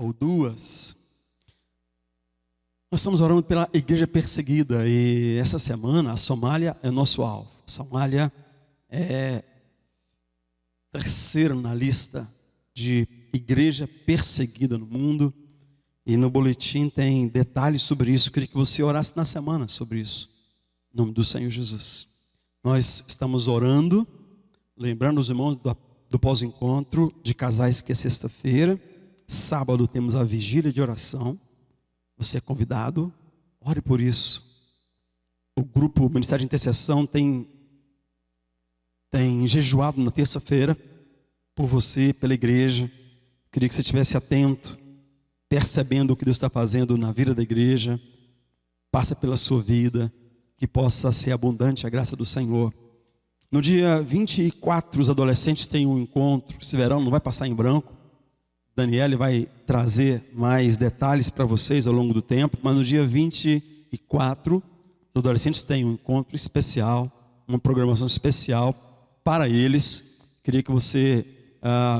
ou duas. Nós estamos orando pela igreja perseguida e essa semana a Somália é nosso alvo. A Somália é terceiro na lista de igreja perseguida no mundo. E no boletim tem detalhes sobre isso. Eu queria que você orasse na semana sobre isso. Em nome do Senhor Jesus. Nós estamos orando, lembrando os irmãos do pós-encontro de casais que é sexta-feira. Sábado temos a vigília de oração. Você é convidado, ore por isso. O grupo Ministério de Intercessão tem jejuado na terça-feira por você, pela igreja. Queria que você estivesse atento, percebendo o que Deus está fazendo na vida da igreja. Passa pela sua vida, que possa ser abundante a graça do Senhor. No dia 24, os adolescentes têm um encontro. Esse verão não vai passar em branco. Daniele vai trazer mais detalhes para vocês ao longo do tempo. Mas no dia 24, os adolescentes têm um encontro especial, uma programação especial para eles. Queria que você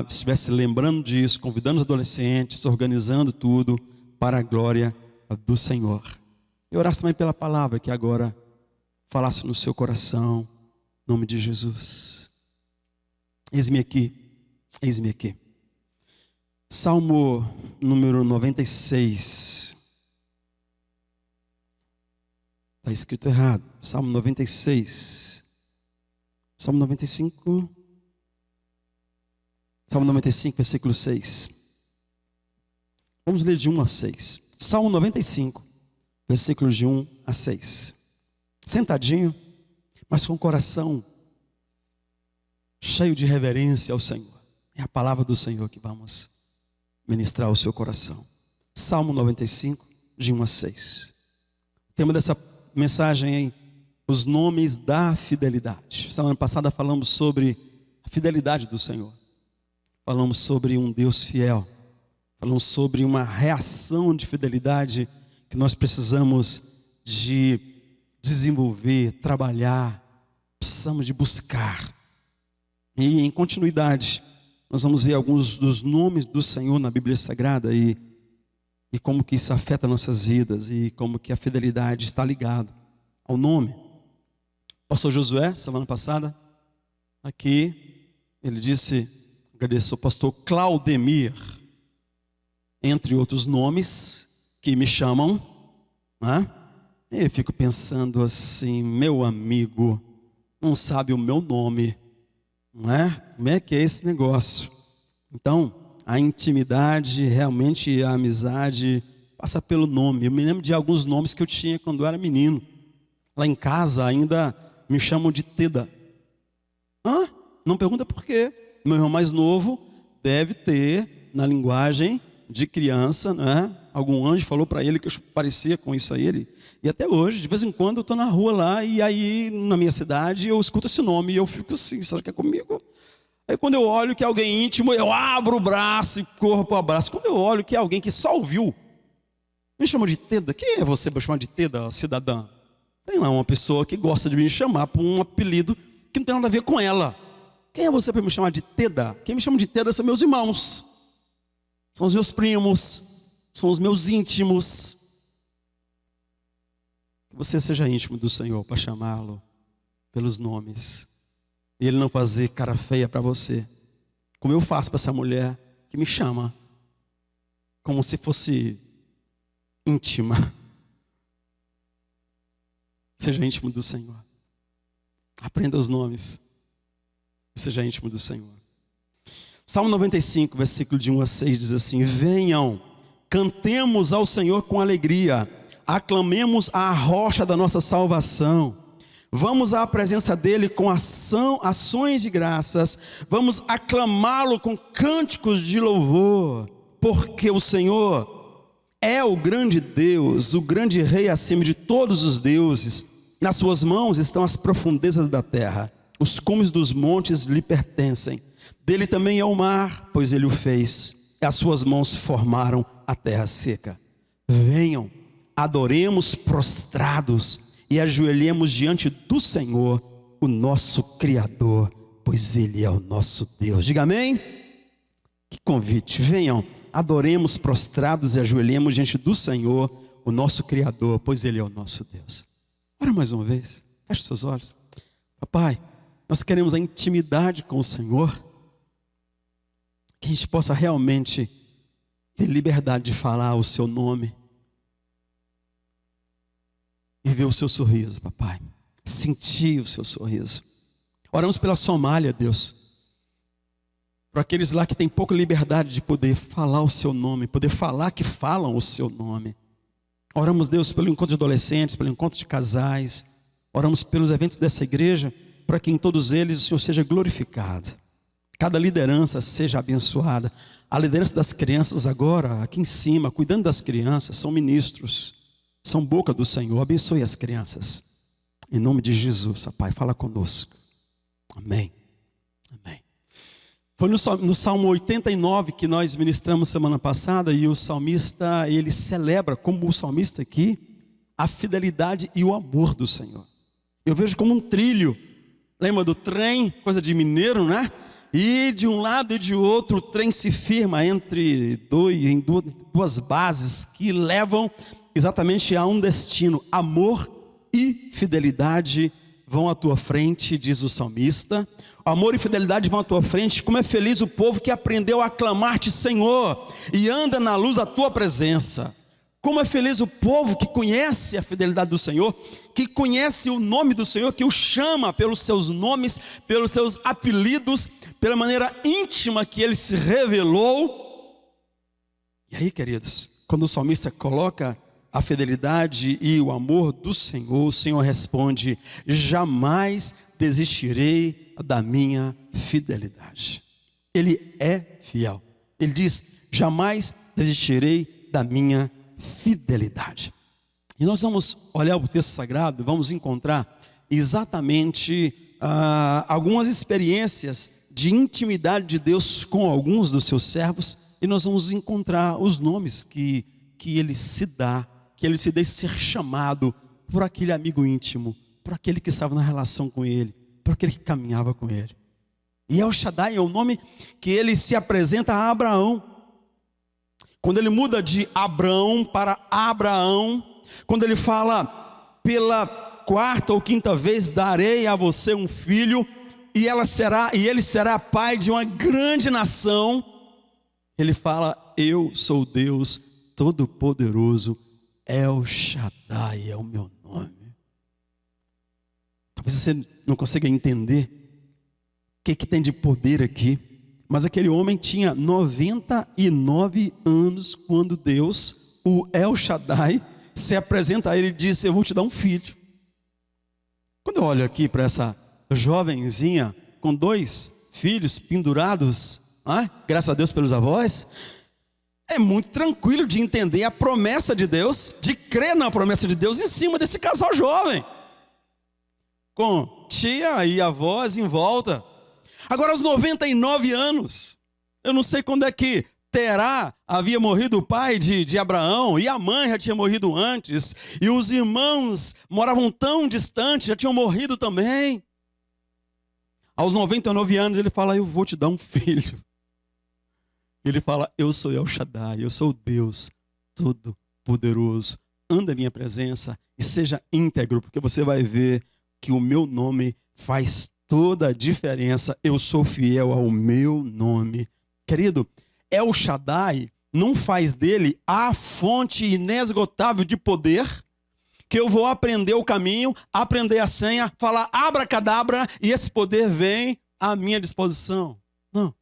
estivesse lembrando disso, convidando os adolescentes, organizando tudo para a glória do Senhor. E orasse também pela palavra que agora falasse no seu coração, em nome de Jesus. Eis-me aqui, eis-me aqui. Salmo número 96. Está escrito errado. Salmo 96. Salmo 95. Salmo 95, versículo 6. Vamos ler de 1 a 6. Salmo 95, versículos de 1 a 6. Sentadinho, mas com o coração cheio de reverência ao Senhor. É a palavra do Senhor que vamos ministrar ao seu coração. Salmo 95, de 1 a 6. O tema dessa mensagem é os nomes da fidelidade. Semana passada falamos sobre a fidelidade do Senhor. Falamos sobre um Deus fiel. Falamos sobre uma reação de fidelidade que nós precisamos de desenvolver, trabalhar, precisamos de buscar. E em continuidade, nós vamos ver alguns dos nomes do Senhor na Bíblia Sagrada e como que isso afeta nossas vidas e como que a fidelidade está ligada ao nome. O pastor Josué, semana passada, aqui, ele disse, agradeço ao pastor Claudemir, entre outros nomes que me chamam, né? Eu fico pensando assim, meu amigo, não sabe o meu nome, não é? Como é que é esse negócio? Então, a intimidade, realmente a amizade passa pelo nome. Eu me lembro de alguns nomes que eu tinha quando eu era menino. Lá em casa ainda me chamam de Teda. Não pergunta por quê. Meu irmão mais novo deve ter, na linguagem de criança, né? Algum anjo falou para ele que eu parecia com isso a ele. E até hoje, de vez em quando, eu estou na rua lá, e aí, na minha cidade, eu escuto esse nome, e eu fico assim, será que é comigo? Aí quando eu olho que é alguém íntimo, eu abro o braço e corro para o abraço. Quando eu olho que é alguém que só ouviu, me chamam de Teda. Quem é você para chamar de Teda, cidadã? Tem lá uma pessoa que gosta de me chamar por um apelido que não tem nada a ver com ela. Quem é você para me chamar de Teda? Quem me chama de Teda são meus irmãos. São os meus primos. São os meus íntimos. Que você seja íntimo do Senhor para chamá-lo pelos nomes. E Ele não fazer cara feia para você. Como eu faço para essa mulher que me chama. Como se fosse íntima. Seja íntimo do Senhor. Aprenda os nomes. Seja íntimo do Senhor. Salmo 95, versículo de 1 a 6 diz assim: venham, cantemos ao Senhor com alegria, aclamemos a rocha da nossa salvação. Vamos à presença dele com ações de graças, vamos aclamá-lo com cânticos de louvor, porque o Senhor é o grande Deus, o grande Rei acima de todos os deuses. Nas suas mãos estão as profundezas da terra, os cumes dos montes lhe pertencem. Dele também é o mar, pois ele o fez, e as suas mãos formaram a terra seca. Venham, adoremos prostrados e ajoelhemos diante do Senhor, o nosso Criador, pois Ele é o nosso Deus. Diga amém. Que convite, venham adoremos prostrados e ajoelhemos diante do Senhor, o nosso Criador, pois Ele é o nosso Deus. Ora mais uma vez, feche seus olhos. Papai, nós queremos a intimidade com o Senhor, que a gente possa realmente ter liberdade de falar o seu nome e ver o seu sorriso, papai, sentir o seu sorriso. Oramos pela Somália, Deus, para aqueles lá que têm pouca liberdade de poder falar o seu nome, poder falar que falam o seu nome. Oramos, Deus, pelo encontro de adolescentes, pelo encontro de casais. Oramos pelos eventos dessa igreja, para que em todos eles o Senhor seja glorificado. Cada liderança seja abençoada. A liderança das crianças agora, aqui em cima, cuidando das crianças, são ministros, são boca do Senhor. Abençoe as crianças. Em nome de Jesus, Pai, fala conosco. Amém. Amém. Foi no Salmo 89 que nós ministramos semana passada, e o salmista, ele celebra, como o salmista aqui, a fidelidade e o amor do Senhor. Eu vejo como um trilho. Lembra do trem? Coisa de mineiro, né? E de um lado e de outro o trem se firma em duas bases que levam exatamente a um destino. Amor e fidelidade vão à tua frente, diz o salmista. Amor e fidelidade vão à tua frente. Como é feliz o povo que aprendeu a aclamar-te, Senhor, e anda na luz da tua presença. Como é feliz o povo que conhece a fidelidade do Senhor, que conhece o nome do Senhor, que o chama pelos seus nomes, pelos seus apelidos, pela maneira íntima que Ele se revelou. E aí, queridos, quando o salmista coloca a fidelidade e o amor do Senhor, o Senhor responde: jamais desistirei da minha fidelidade. Ele é fiel. Ele diz: jamais desistirei da minha fidelidade. E nós vamos olhar o texto sagrado, vamos encontrar exatamente algumas experiências de intimidade de Deus com alguns dos seus servos, e nós vamos encontrar os nomes que ele se dá, que ele se deixa ser chamado por aquele amigo íntimo, por aquele que estava na relação com ele, por aquele que caminhava com ele. E El Shaddai é o nome que ele se apresenta a Abraão. Quando ele muda de Abrão para Abraão, quando ele fala: pela quarta ou quinta vez darei a você um filho, e ele será pai de uma grande nação. Ele fala: eu sou Deus Todo-Poderoso, El Shaddai é o meu nome. Talvez você não consiga entender o que tem de poder aqui, mas aquele homem tinha 99 anos quando Deus, o El Shaddai, se apresenta a ele e diz: eu vou te dar um filho. Quando eu olho aqui para essa jovenzinha com 2 filhos pendurados, graças a Deus pelos avós, é muito tranquilo de entender a promessa de Deus, de crer na promessa de Deus em cima desse casal jovem, com tia e avós em volta. Agora, aos 99 anos, eu não sei quando é que Terá havia morrido o pai de Abraão, e a mãe já tinha morrido antes, e os irmãos moravam tão distantes, já tinham morrido também. Aos 99 anos ele fala: eu vou te dar um filho. Ele fala: eu sou El Shaddai, eu sou o Deus Todo-Poderoso. Anda em minha presença e seja íntegro, porque você vai ver que o meu nome faz toda a diferença. Eu sou fiel ao meu nome. Querido, El Shaddai não faz dele a fonte inesgotável de poder, que eu vou aprender o caminho, aprender a senha, falar abracadabra e esse poder vem à minha disposição. Não.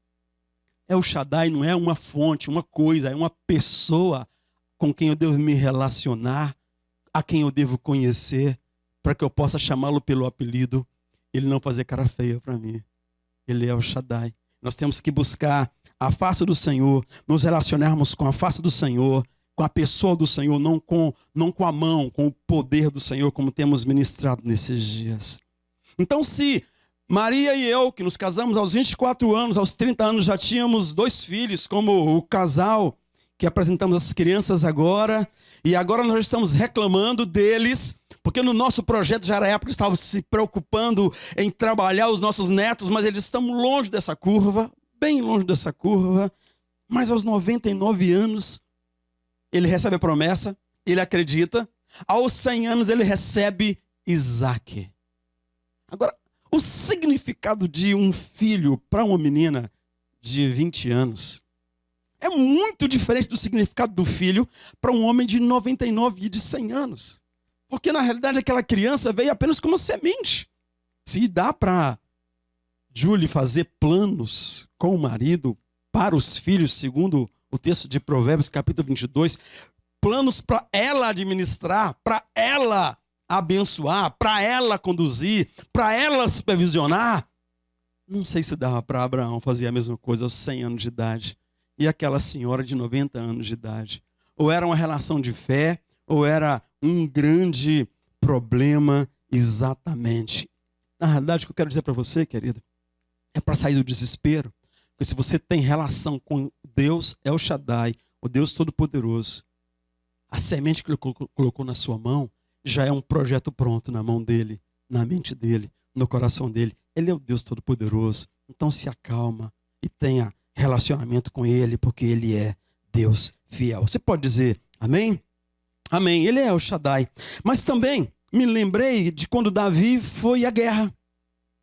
El Shaddai não é uma fonte, uma coisa, é uma pessoa com quem eu devo me relacionar, a quem eu devo conhecer, para que eu possa chamá-lo pelo apelido, ele não fazer cara feia para mim. Ele é El Shaddai. Nós temos que buscar a face do Senhor, nos relacionarmos com a face do Senhor, com a pessoa do Senhor, não com a mão, com o poder do Senhor, como temos ministrado nesses dias. Então, se Maria e eu, que nos casamos aos 24 anos, aos 30 anos já tínhamos 2 filhos, como o casal que apresentamos as crianças agora, e agora nós estamos reclamando deles, porque no nosso projeto já era época que estávamos se preocupando em trabalhar os nossos netos, mas eles estão longe dessa curva, bem longe dessa curva. Mas aos 99 anos, ele recebe a promessa, ele acredita. Aos 100 anos, ele recebe Isaque. Agora, o significado de um filho para uma menina de 20 anos é muito diferente do significado do filho para um homem de 99 e de 100 anos. Porque, na realidade, aquela criança veio apenas como semente. Se dá para Julie fazer planos com o marido para os filhos, segundo o texto de Provérbios, capítulo 22, planos para ela administrar, para ela abençoar, para ela conduzir, para ela supervisionar. Não sei se dava para Abraão fazer a mesma coisa aos 100 anos de idade e aquela senhora de 90 anos de idade. Ou era uma relação de fé, ou era um grande problema exatamente. Na realidade, o que eu quero dizer para você, querido, é para sair do desespero. Porque se você tem relação com Deus, El Shaddai, o Deus Todo-Poderoso, a semente que ele colocou na sua mão já é um projeto pronto na mão dele, na mente dele, no coração dele. Ele é o Deus Todo-Poderoso. Então se acalma e tenha relacionamento com ele, porque ele é Deus fiel. Você pode dizer amém? Amém. Ele é El Shaddai. Mas também me lembrei de quando Davi foi à guerra.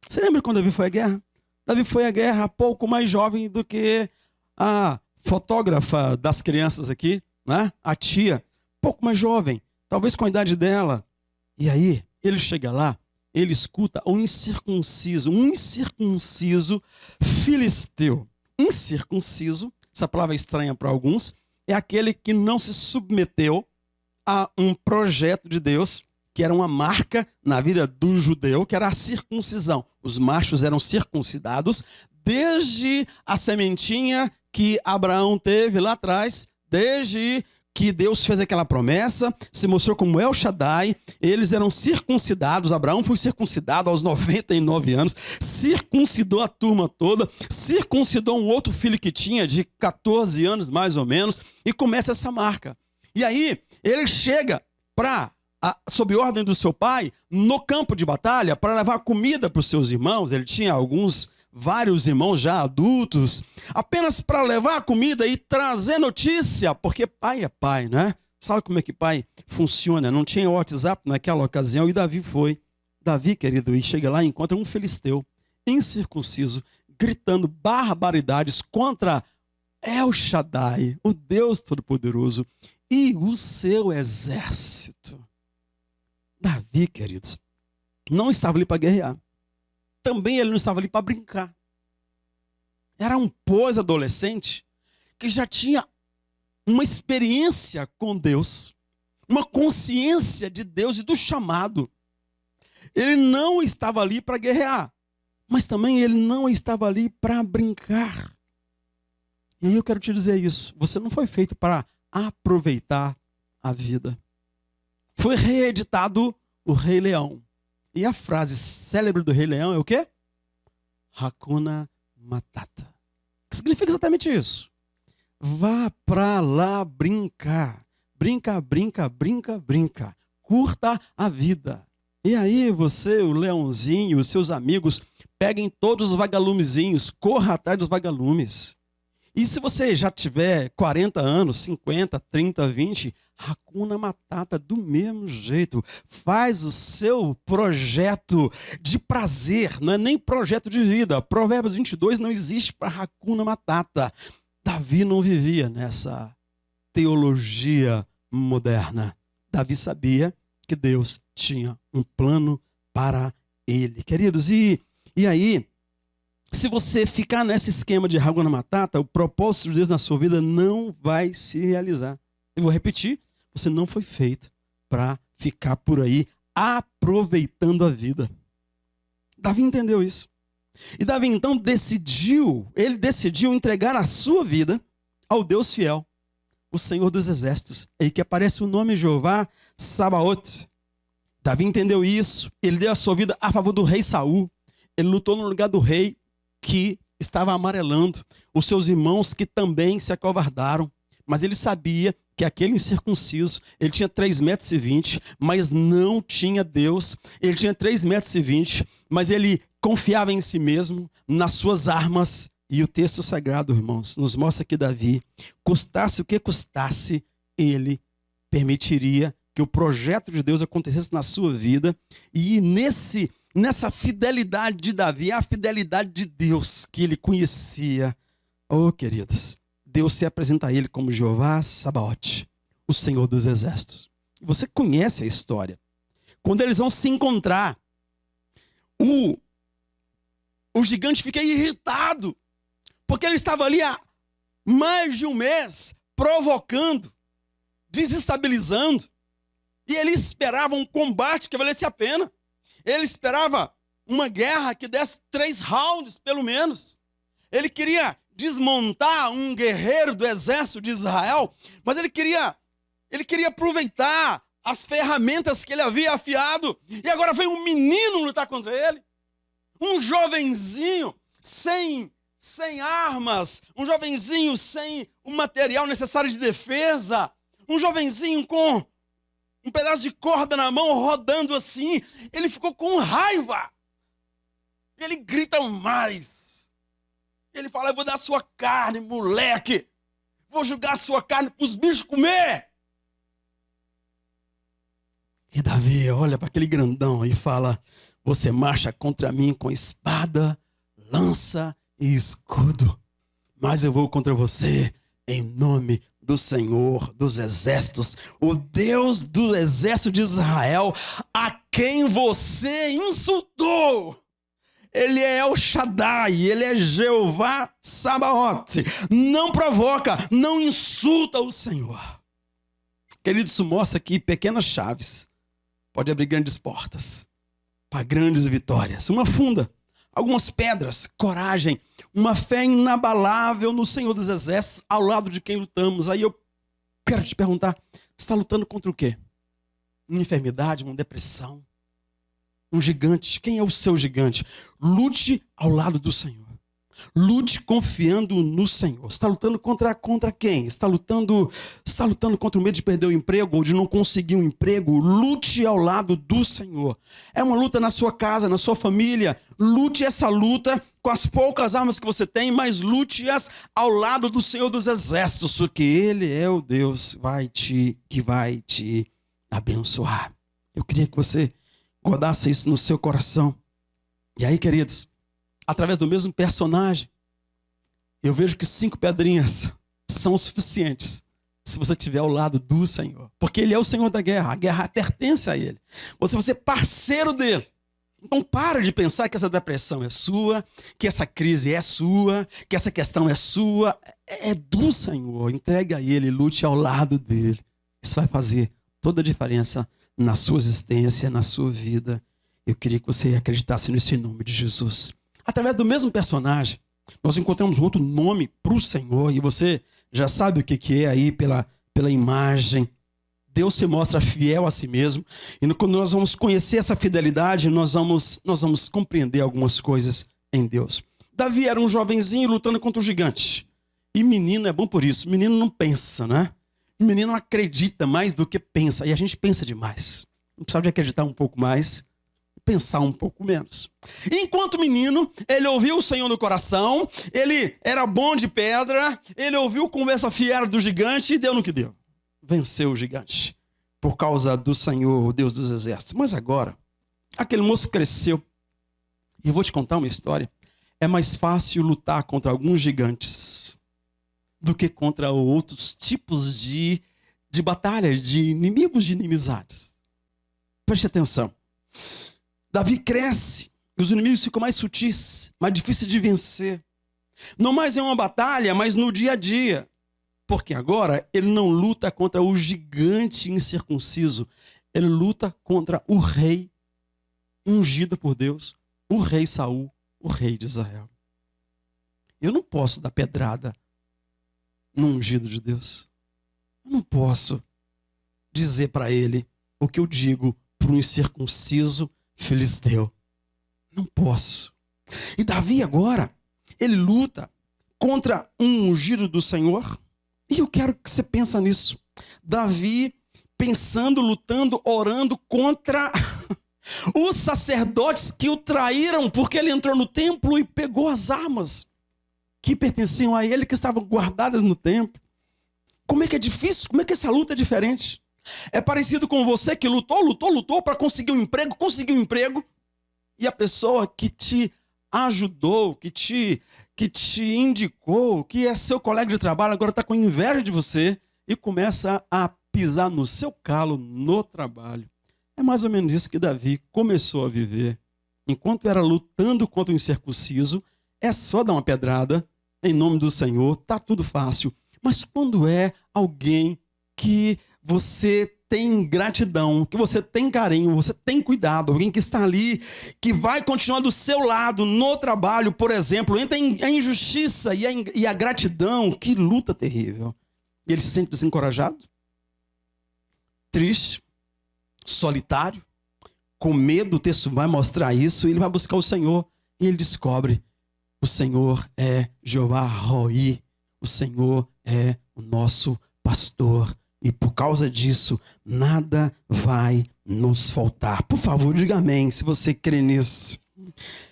Você lembra quando Davi foi à guerra? Davi foi à guerra pouco mais jovem do que a fotógrafa das crianças aqui, né? A tia, pouco mais jovem, talvez com a idade dela. E aí, ele chega lá, ele escuta um incircunciso filisteu. Incircunciso, essa palavra é estranha para alguns, é aquele que não se submeteu a um projeto de Deus, que era uma marca na vida do judeu, que era a circuncisão. Os machos eram circuncidados desde a sementinha que Abraão teve lá atrás, desde que Deus fez aquela promessa, se mostrou como El Shaddai, eles eram circuncidados. Abraão foi circuncidado aos 99 anos, circuncidou a turma toda, circuncidou um outro filho que tinha de 14 anos mais ou menos, e começa essa marca. E aí ele chega sob ordem do seu pai, no campo de batalha, para levar comida para os seus irmãos. Ele tinha vários irmãos já adultos, apenas para levar a comida e trazer notícia, porque pai é pai, né? Sabe como é que pai funciona? Não tinha WhatsApp naquela ocasião, e Davi foi. Davi, querido, e chega lá e encontra um filisteu incircunciso, gritando barbaridades contra El Shaddai, o Deus Todo-Poderoso, e o seu exército. Davi, queridos, não estava ali para guerrear. Também ele não estava ali para brincar. Era um pós-adolescente que já tinha uma experiência com Deus, uma consciência de Deus e do chamado. Ele não estava ali para guerrear, mas também ele não estava ali para brincar. E aí eu quero te dizer isso. Você não foi feito para aproveitar a vida. Foi reeditado o Rei Leão. E a frase célebre do Rei Leão é o quê? Hakuna Matata. Que significa exatamente isso. Vá para lá brincar. Brinca, brinca, brinca, brinca. Curta a vida. E aí você, o leãozinho, os seus amigos, peguem todos os vagalumezinhos, corra atrás dos vagalumes. E se você já tiver 40 anos, 50, 30, 20, Hakuna Matata do mesmo jeito. Faz o seu projeto de prazer, não é nem projeto de vida. Provérbios 22 não existe para Hakuna Matata. Davi não vivia nessa teologia moderna. Davi sabia que Deus tinha um plano para ele. Queridos, e aí, se você ficar nesse esquema de Hakuna Matata, o propósito de Deus na sua vida não vai se realizar. Eu vou repetir, você não foi feito para ficar por aí aproveitando a vida. Davi entendeu isso. E Davi então decidiu entregar a sua vida ao Deus fiel, o Senhor dos Exércitos. É aí que aparece o nome Jeová Sabaoth. Davi entendeu isso, ele deu a sua vida a favor do rei Saul. Ele lutou no lugar do rei que estava amarelando, os seus irmãos que também se acovardaram. Mas ele sabia que aquele incircunciso, ele tinha 3,20 metros, mas não tinha Deus. Ele tinha 3,20 metros, mas ele confiava em si mesmo, nas suas armas, E o texto sagrado, irmãos, nos mostra que Davi, custasse o que custasse, ele permitiria que o projeto de Deus acontecesse na sua vida. E nessa fidelidade de Davi, a fidelidade de Deus que ele conhecia. Oh, queridos, Deus se apresenta a ele como Jeová Sabaote, o Senhor dos Exércitos. Você conhece a história. Quando eles vão se encontrar, o gigante fica irritado, porque ele estava ali há mais de um mês, provocando, desestabilizando, e ele esperava um combate que valesse a pena. Ele esperava uma guerra que desse 3 rounds, pelo menos. Ele queria desmontar um guerreiro do exército de Israel, mas ele queria aproveitar as ferramentas que ele havia afiado. E agora vem um menino lutar contra ele. Um jovenzinho sem armas, um jovenzinho sem o material necessário de defesa, um jovenzinho com um pedaço de corda na mão, rodando assim. Ele ficou com raiva. Ele grita mais. Ele fala: eu vou dar sua carne, moleque. Vou jogar sua carne para os bichos comer. E Davi olha para aquele grandão e fala: você marcha contra mim com espada, lança e escudo, mas eu vou contra você em nome do Senhor dos Exércitos, o Deus do exército de Israel, a quem você insultou. Ele é El Shaddai, ele é Jeová Sabaote. Não provoca, não insulta o Senhor. Querido, isso mostra que pequenas chaves podem abrir grandes portas para grandes vitórias. Uma funda, algumas pedras, coragem, uma fé inabalável no Senhor dos Exércitos, ao lado de quem lutamos. Aí eu quero te perguntar, você está lutando contra o quê? Uma enfermidade, uma depressão, um gigante? Quem é o seu gigante? Lute ao lado do Senhor. Lute confiando no Senhor. Você está lutando contra quem? Está lutando contra o medo de perder o emprego ou de não conseguir um emprego? Lute ao lado do Senhor. É uma luta na sua casa, na sua família. Lute essa luta com as poucas armas que você tem, mas lute-as ao lado do Senhor dos Exércitos, porque Ele é o Deus que vai te abençoar. Eu queria que você guardasse isso no seu coração. E aí, queridos, através do mesmo personagem, eu vejo que 5 pedrinhas são o suficientes se você estiver ao lado do Senhor. Porque Ele é o Senhor da guerra, a guerra pertence a Ele. Você vai ser parceiro dEle. Então para de pensar que essa depressão é sua, que essa crise é sua, que essa questão é sua. É do Senhor. Entregue a Ele, lute ao lado dEle. Isso vai fazer toda a diferença na sua existência, na sua vida. Eu queria que você acreditasse nisso em nome de Jesus. Através do mesmo personagem, nós encontramos outro nome para o Senhor, e você já sabe o que é aí pela imagem. Deus se mostra fiel a si mesmo, e quando nós vamos conhecer essa fidelidade, nós vamos compreender algumas coisas em Deus. Davi era um jovenzinho lutando contra o gigante, e menino é bom por isso, menino não pensa, né? Menino acredita mais do que pensa, e a gente pensa demais. Não precisa de acreditar um pouco mais, pensar um pouco menos. Enquanto menino, ele ouviu o Senhor no coração, ele era bom de pedra, ele ouviu conversa fiera do gigante e deu no que deu. Venceu o gigante, por causa do Senhor, o Deus dos Exércitos. Mas agora, aquele moço cresceu, e eu vou te contar uma história. É mais fácil lutar contra alguns gigantes do que contra outros tipos de batalhas, de inimigos, de inimizades. Preste atenção. Davi cresce, e os inimigos ficam mais sutis, mais difíceis de vencer. Não mais é uma batalha, mas no dia a dia. Porque agora ele não luta contra o gigante incircunciso. Ele luta contra o rei ungido por Deus, o rei Saul, o rei de Israel. Eu não posso dar pedrada no ungido de Deus. Eu não posso dizer para ele o que eu digo para um incircunciso filisteu. Não posso. E Davi agora, ele luta contra um ungido do Senhor. E eu quero que você pense nisso. Davi pensando, lutando, orando contra os sacerdotes que o traíram, porque ele entrou no templo e pegou as armas que pertenciam a ele, que estavam guardadas no templo. Como é que é difícil? Como é que essa luta é diferente? É parecido com você que lutou para conseguir um emprego, conseguiu um emprego, e a pessoa que te ajudou, que te indicou, que é seu colega de trabalho, agora está com inveja de você e começa a pisar no seu calo no trabalho. É mais ou menos isso que Davi começou a viver. Enquanto era lutando contra o incircunciso, é só dar uma pedrada em nome do Senhor, tá tudo fácil. Mas quando é alguém que você tem gratidão, que você tem carinho, você tem cuidado, alguém que está ali, que vai continuar do seu lado no trabalho, por exemplo, entra a injustiça e a gratidão, que luta terrível. E ele se sente desencorajado, triste, solitário, com medo. O texto vai mostrar isso, ele vai buscar o Senhor e ele descobre: o Senhor é Jeová Roi, o Senhor é o nosso pastor. E por causa disso, nada vai nos faltar. Por favor, diga amém, se você crê nisso.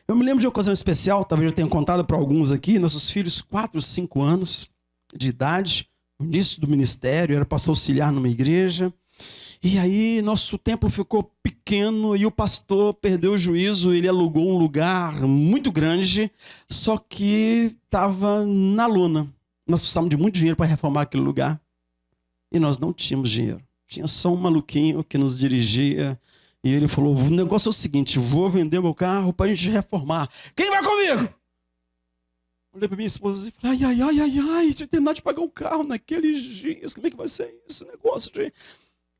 Eu me lembro de uma ocasião especial, talvez eu tenha contado para alguns aqui, nossos filhos, 4, 5 anos de idade, no início do ministério, era pastor auxiliar numa igreja. E aí nosso templo ficou pequeno e o pastor perdeu o juízo, ele alugou um lugar muito grande, só que estava na lona. Nós precisávamos de muito dinheiro para reformar aquele lugar. E nós não tínhamos dinheiro. Tinha só um maluquinho que nos dirigia. E ele falou: o negócio é o seguinte, vou vender meu carro para a gente reformar. Quem vai comigo? Olhei para minha esposa e falei: ai, se eu terminar de pagar o carro naqueles dias, como é que vai ser esse negócio de...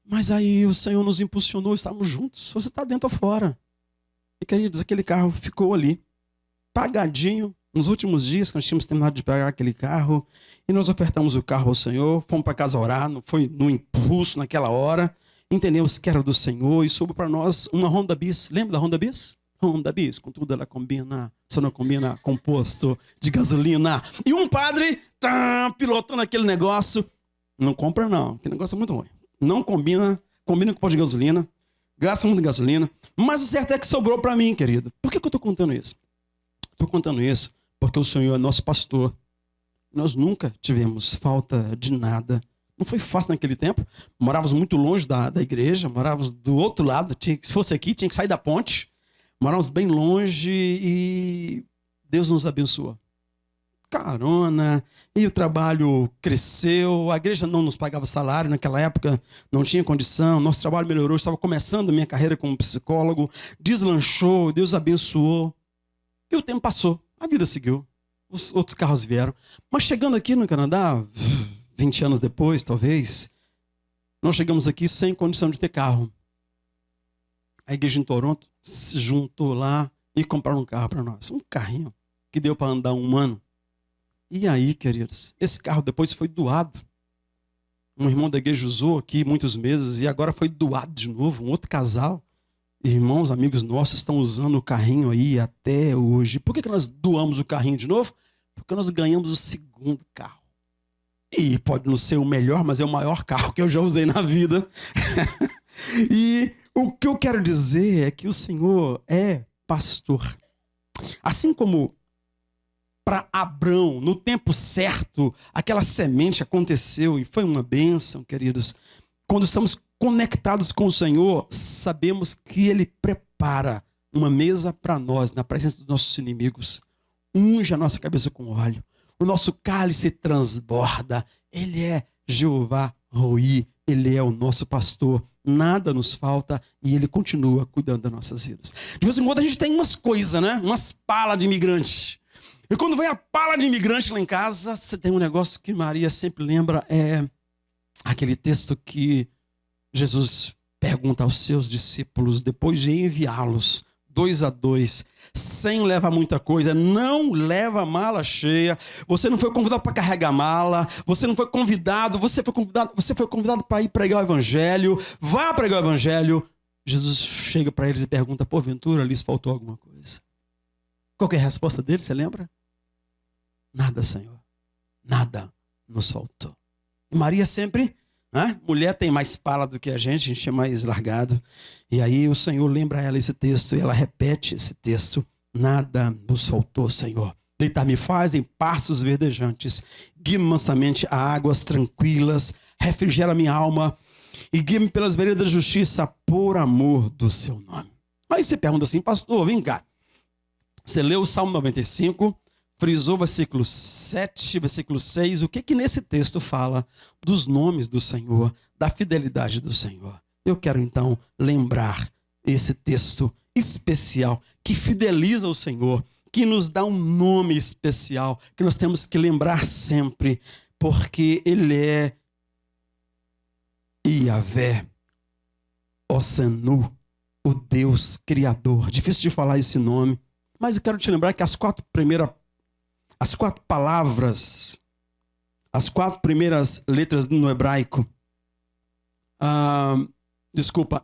Mas aí o Senhor nos impulsionou, estávamos juntos. Você está dentro ou fora? E queridos, aquele carro ficou ali, pagadinho. Nos últimos dias que nós tínhamos terminado de pagar aquele carro, e nós ofertamos o carro ao Senhor, fomos para casa orar, não foi no impulso, naquela hora, entendemos que era do Senhor, e soube para nós uma Honda Bis. Lembra da Honda Bis? Honda Bis, com tudo ela combina, só não combina composto de gasolina. E um padre pilotando aquele negócio. Não compra não, aquele negócio é muito ruim. Não combina com posto de gasolina, gasta muito gasolina. Mas o certo é que sobrou para mim, querido. Por que eu estou contando isso? Estou contando isso porque o Senhor é nosso pastor. Nós nunca tivemos falta de nada. Não foi fácil naquele tempo. Morávamos muito longe da igreja, morávamos do outro lado. Se fosse aqui, tinha que sair da ponte. Morávamos bem longe e Deus nos abençoou. Carona, e o trabalho cresceu, a igreja não nos pagava salário naquela época, não tinha condição, nosso trabalho melhorou, eu estava começando a minha carreira como psicólogo, deslanchou, Deus abençoou. E o tempo passou, a vida seguiu, os outros carros vieram. Mas chegando aqui no Canadá, 20 anos depois, talvez, nós chegamos aqui sem condição de ter carro. A igreja em Toronto se juntou lá e compraram um carro para nós. Um carrinho que deu para andar um ano. E aí, queridos, esse carro depois foi doado. Um irmão da igreja usou aqui muitos meses e agora foi doado de novo. Um outro casal, irmãos, amigos nossos, estão usando o carrinho aí até hoje. Por que nós doamos o carrinho de novo? Porque nós ganhamos o segundo carro. E pode não ser o melhor, mas é o maior carro que eu já usei na vida. E o que eu quero dizer é que o Senhor é pastor. Assim como para Abrão, no tempo certo, aquela semente aconteceu e foi uma bênção, queridos. Quando estamos conectados com o Senhor, sabemos que Ele prepara uma mesa para nós, na presença dos nossos inimigos. Unge a nossa cabeça com óleo. O nosso cálice transborda. Ele é Jeová Roi. Ele é o nosso pastor. Nada nos falta e Ele continua cuidando das nossas vidas. De vez em quando a gente tem umas coisas, né? Umas palas de imigrante. E quando vem a pala de imigrante lá em casa, você tem um negócio que Maria sempre lembra, é aquele texto que Jesus pergunta aos seus discípulos, depois de enviá-los, 2 a 2, sem levar muita coisa, não leva mala cheia, você não foi convidado para carregar mala, você não foi convidado, você foi convidado para ir pregar o evangelho, vá pregar o evangelho. Jesus chega para eles e pergunta, porventura lhes faltou alguma coisa? Qual que é a resposta dele, você lembra? Nada, Senhor. Nada nos faltou. E Maria sempre, né? Mulher tem mais pala do que a gente é mais largado. E aí o Senhor lembra a ela esse texto e ela repete esse texto. Nada nos faltou, Senhor. Deitar-me faz em pastos verdejantes. Guia-me mansamente a águas tranquilas. Refrigera minha alma. E guia-me pelas veredas da justiça por amor do seu nome. Mas você pergunta assim, pastor, vem cá. Você leu o Salmo 95, frisou versículo 7, versículo 6. O que nesse texto fala dos nomes do Senhor, da fidelidade do Senhor? Eu quero então lembrar esse texto especial que fideliza o Senhor, que nos dá um nome especial, que nós temos que lembrar sempre, porque Ele é Yahvé, Ossenu, o Deus Criador. Difícil de falar esse nome, mas eu quero te lembrar que as quatro palavras, as quatro primeiras letras no hebraico,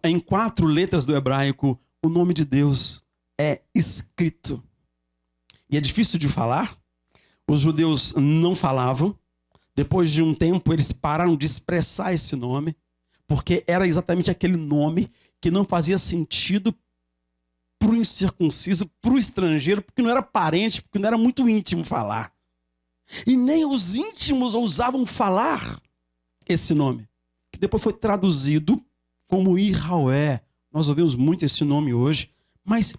em 4 letras do hebraico, o nome de Deus é escrito. E é difícil de falar. Os judeus não falavam. Depois de um tempo, eles pararam de expressar esse nome, porque era exatamente aquele nome que não fazia sentido para o incircunciso, para o estrangeiro, porque não era parente, porque não era muito íntimo falar. E nem os íntimos ousavam falar esse nome, que depois foi traduzido como Yahvé. Nós ouvimos muito esse nome hoje, mas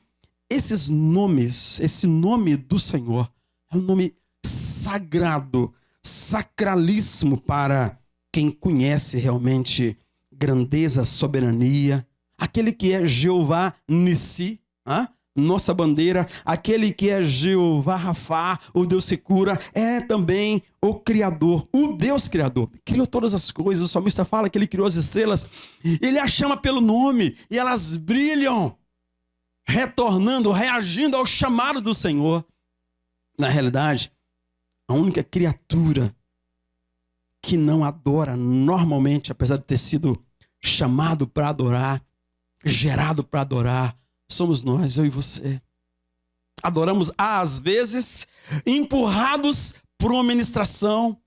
esses nomes, esse nome do Senhor, é um nome sagrado, sacralíssimo para quem conhece realmente grandeza, soberania. Aquele que é Jeová Nissi, nossa bandeira, aquele que é Jeová Rafá, o Deus que cura, é também o Criador, o Deus Criador. Criou todas as coisas, o salmista fala que ele criou as estrelas, ele as chama pelo nome e elas brilham, retornando, reagindo ao chamado do Senhor. Na realidade, a única criatura que não adora normalmente, apesar de ter sido chamado para adorar, gerado para adorar, somos nós, eu e você. Adoramos, às vezes, empurrados por uma ministração,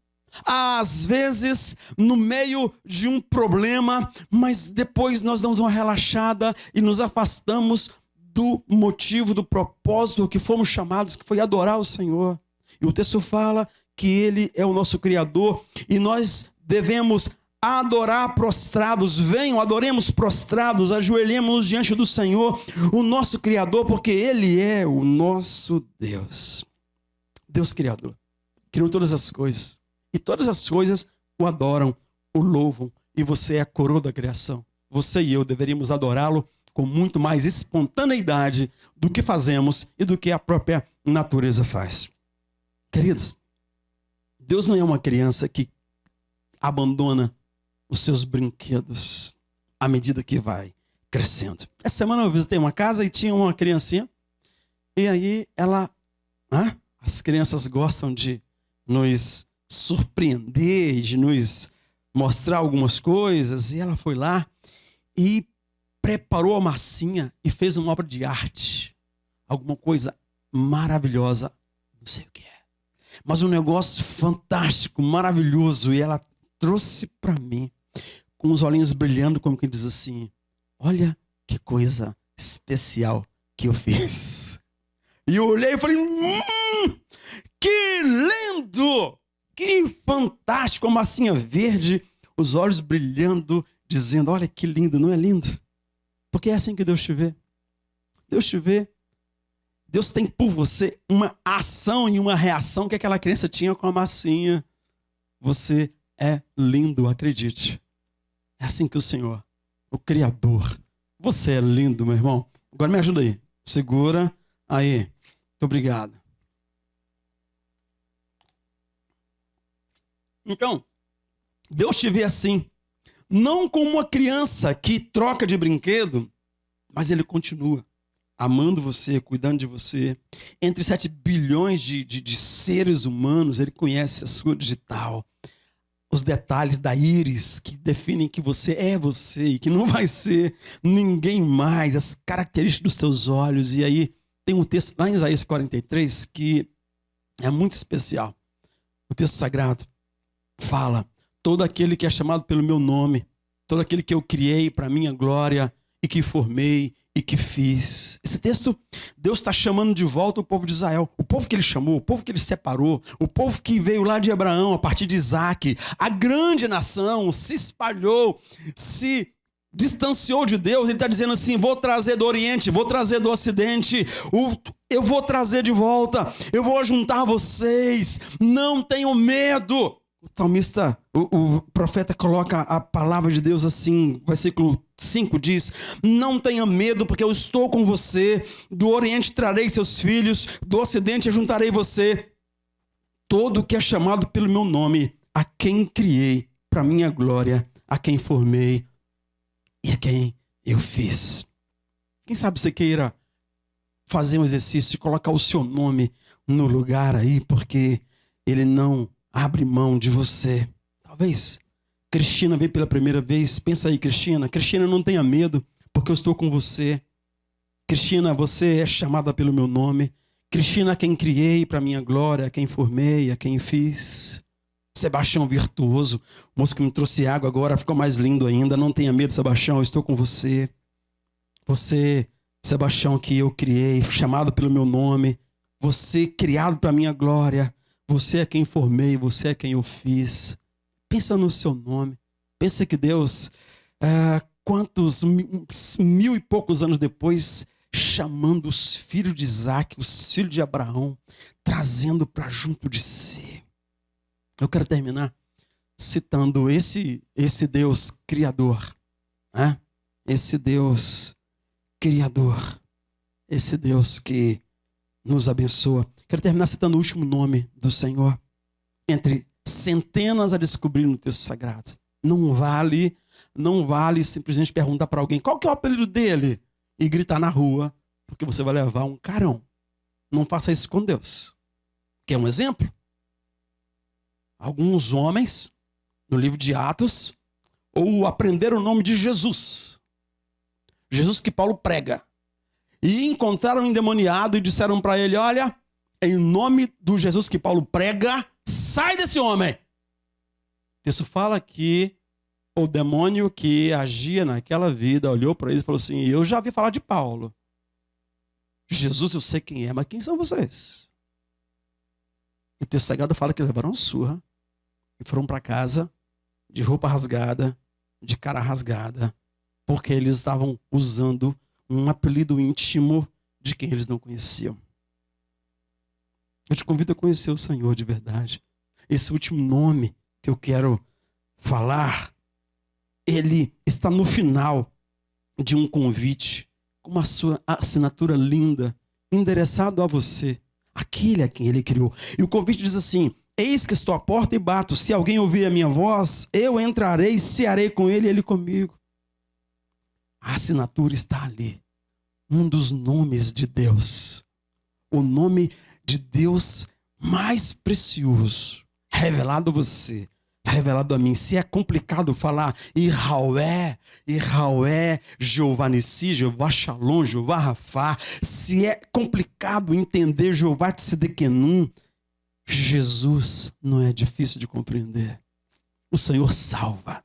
às vezes, no meio de um problema, mas depois nós damos uma relaxada e nos afastamos do motivo, do propósito que fomos chamados, que foi adorar o Senhor. E o texto fala que Ele é o nosso Criador e nós devemos adorar prostrados. Venham, adoremos prostrados, ajoelhemos diante do Senhor, o nosso Criador, porque Ele é o nosso Deus. Deus Criador. Criou todas as coisas. E todas as coisas o adoram, o louvam. E você é a coroa da criação. Você e eu deveríamos adorá-lo com muito mais espontaneidade do que fazemos e do que a própria natureza faz. Queridos, Deus não é uma criança que abandona os seus brinquedos à medida que vai crescendo. Essa semana eu visitei uma casa e tinha uma criancinha. E aí as crianças gostam de nos surpreender, de nos mostrar algumas coisas. E ela foi lá e preparou a massinha e fez uma obra de arte. Alguma coisa maravilhosa, não sei o que é. Mas um negócio fantástico, maravilhoso. E ela trouxe para mim, com os olhinhos brilhando, como quem diz assim, olha que coisa especial que eu fiz. E eu olhei e falei, que lindo, que fantástico, a massinha verde, os olhos brilhando, dizendo, olha que lindo, não é lindo? Porque é assim que Deus te vê. Deus te vê. Deus tem por você uma ação e uma reação que aquela criança tinha com a massinha. Você é lindo, acredite. É assim que o Senhor, o Criador, você é lindo, meu irmão. Agora me ajuda aí. Segura aí. Muito obrigado. Então, Deus te vê assim. Não como uma criança que troca de brinquedo, mas Ele continua amando você, cuidando de você. Entre 7 bilhões de seres humanos, Ele conhece a sua digital. Os detalhes da íris que definem que você é você e que não vai ser ninguém mais. As características dos seus olhos. E aí tem um texto lá em Isaías 43 que é muito especial. O texto sagrado fala: todo aquele que é chamado pelo meu nome, todo aquele que eu criei para minha glória e que formei e que fiz. Esse texto, Deus está chamando de volta o povo de Israel. O povo que ele chamou, o povo que ele separou, o povo que veio lá de Abraão a partir de Isaac. A grande nação se espalhou, se distanciou de Deus. Ele está dizendo assim: vou trazer do Oriente, vou trazer do Ocidente, eu vou trazer de volta, eu vou juntar vocês, não tenham medo. O salmista, o profeta coloca a palavra de Deus assim, versículo 5 diz: não tenha medo, porque eu estou com você. Do Oriente trarei seus filhos, do Ocidente juntarei você. Todo que é chamado pelo meu nome, a quem criei para minha glória, a quem formei e a quem eu fiz. Quem sabe você queira fazer um exercício de colocar o seu nome no lugar aí, porque ele não abre mão de você. Talvez Cristina veio pela primeira vez. Pensa aí, Cristina. Cristina, não tenha medo, porque eu estou com você. Cristina, você é chamada pelo meu nome. Cristina, a quem criei para minha glória, a quem formei, a quem fiz. Sebastião virtuoso, o moço que me trouxe água agora ficou mais lindo ainda. Não tenha medo, Sebastião, eu estou com você. Você, Sebastião, que eu criei, chamado pelo meu nome. Você, criado para minha glória. Você é quem formei, você é quem eu fiz. Pensa no seu nome. Pensa que Deus, quantos 1000 e poucos anos depois, chamando os filhos de Isaac, os filhos de Abraão, trazendo para junto de si. Eu quero terminar citando esse Deus criador. Né? Esse Deus criador. Esse Deus que nos abençoa. Quero terminar citando o último nome do Senhor, entre centenas a descobrir no texto sagrado. Não vale simplesmente perguntar para alguém qual que é o apelido dele e gritar na rua, porque você vai levar um carão. Não faça isso com Deus. Quer um exemplo? Alguns homens, no livro de Atos, ou aprenderam o nome de Jesus. Jesus que Paulo prega. E encontraram um endemoniado e disseram para ele: olha, em nome do Jesus que Paulo prega, sai desse homem. Isso fala que o demônio que agia naquela vida olhou para eles e falou assim: eu já ouvi falar de Paulo. Jesus eu sei quem é, mas quem são vocês? O texto sagrado fala que levaram uma surra e foram para casa de roupa rasgada, de cara rasgada, porque eles estavam usando um apelido íntimo de quem eles não conheciam. Eu te convido a conhecer o Senhor de verdade. Esse último nome que eu quero falar, ele está no final de um convite, com uma sua assinatura linda, endereçado a você, aquele a quem ele criou. E o convite diz assim: eis que estou à porta e bato. Se alguém ouvir a minha voz, eu entrarei e cearei com ele e ele comigo. A assinatura está ali. Um dos nomes de Deus. O nome de Deus mais precioso. Revelado a você. Revelado a mim. Se é complicado falar Yahweh, Jeová Nissi, Jeová Shalom, Jeová Rafá. Se é complicado entender Jeová Tsidkenu, Jesus não é difícil de compreender. O Senhor salva.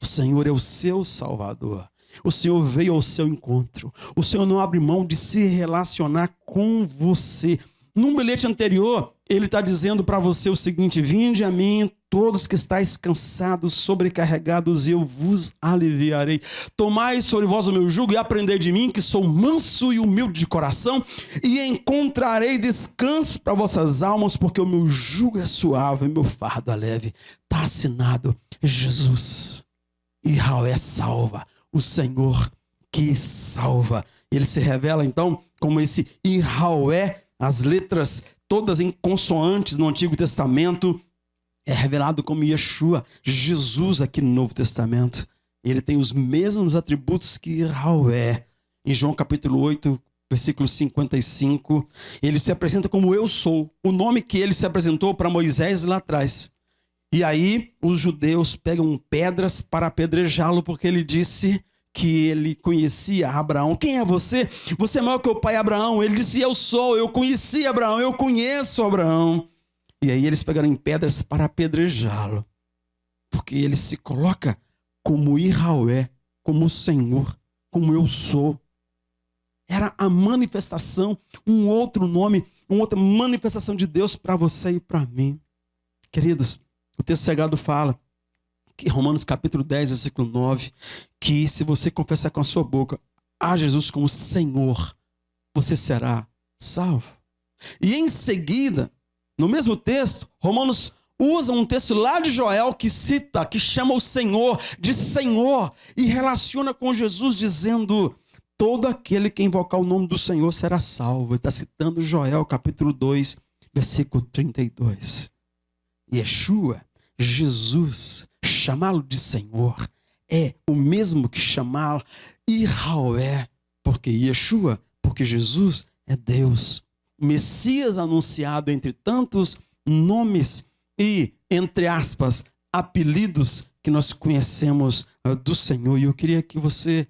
O Senhor é o seu Salvador. O Senhor veio ao seu encontro. O Senhor não abre mão de se relacionar com você. Num bilhete anterior, ele está dizendo para você o seguinte: vinde a mim, todos que estáis cansados, sobrecarregados, e eu vos aliviarei. Tomai sobre vós o meu jugo e aprendei de mim, que sou manso e humilde de coração, e encontrarei descanso para vossas almas, porque o meu jugo é suave e meu fardo é leve. Está assinado Jesus. Yahweh salva. O Senhor que salva. Ele se revela então como esse Yahweh, as letras todas em consoantes no Antigo Testamento, é revelado como Yeshua, Jesus aqui no Novo Testamento. Ele tem os mesmos atributos que Yahweh. Em João capítulo 8, versículo 55, ele se apresenta como eu sou, o nome que ele se apresentou para Moisés lá atrás. E aí os judeus pegam pedras para apedrejá-lo, porque ele disse que ele conhecia Abraão. Quem é você? Você é maior que o pai Abraão. Ele disse: eu sou, eu conheci Abraão, eu conheço Abraão. E aí eles pegaram em pedras para apedrejá-lo, porque ele se coloca como Yahweh, como o Senhor, como eu sou. Era a manifestação, um outro nome, uma outra manifestação de Deus para você e para mim. Queridos, o texto sagrado fala, que Romanos capítulo 10, versículo 9, que se você confessar com a sua boca a Jesus como Senhor, você será salvo. E em seguida, no mesmo texto, Romanos usa um texto lá de Joel que cita, que chama o Senhor de Senhor e relaciona com Jesus dizendo: todo aquele que invocar o nome do Senhor será salvo. Ele está citando Joel capítulo 2, versículo 32. Yeshua, Jesus, chamá-lo de Senhor é o mesmo que chamá-lo Yahvé, porque Yeshua, porque Jesus é Deus. O Messias anunciado entre tantos nomes e, entre aspas, apelidos que nós conhecemos do Senhor. E eu queria que você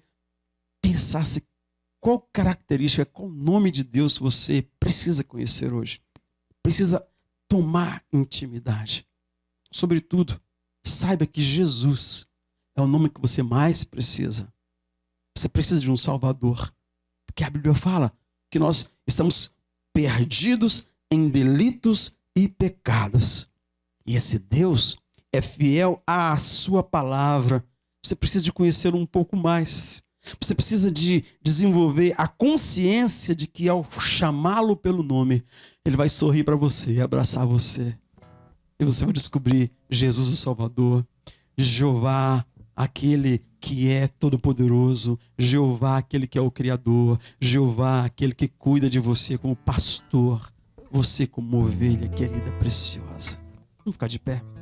pensasse qual característica, qual nome de Deus você precisa conhecer hoje. Precisa tomar intimidade. Sobretudo, saiba que Jesus é o nome que você mais precisa. Você precisa de um Salvador. Porque a Bíblia fala que nós estamos perdidos em delitos e pecados. E esse Deus é fiel à sua palavra. Você precisa de conhecê-lo um pouco mais. Você precisa de desenvolver a consciência de que ao chamá-lo pelo nome, ele vai sorrir para você e abraçar você. E você vai descobrir Jesus o Salvador, Jeová, aquele que é todo-poderoso, Jeová, aquele que é o Criador, Jeová, aquele que cuida de você como pastor, você como ovelha querida, preciosa. Vamos ficar de pé?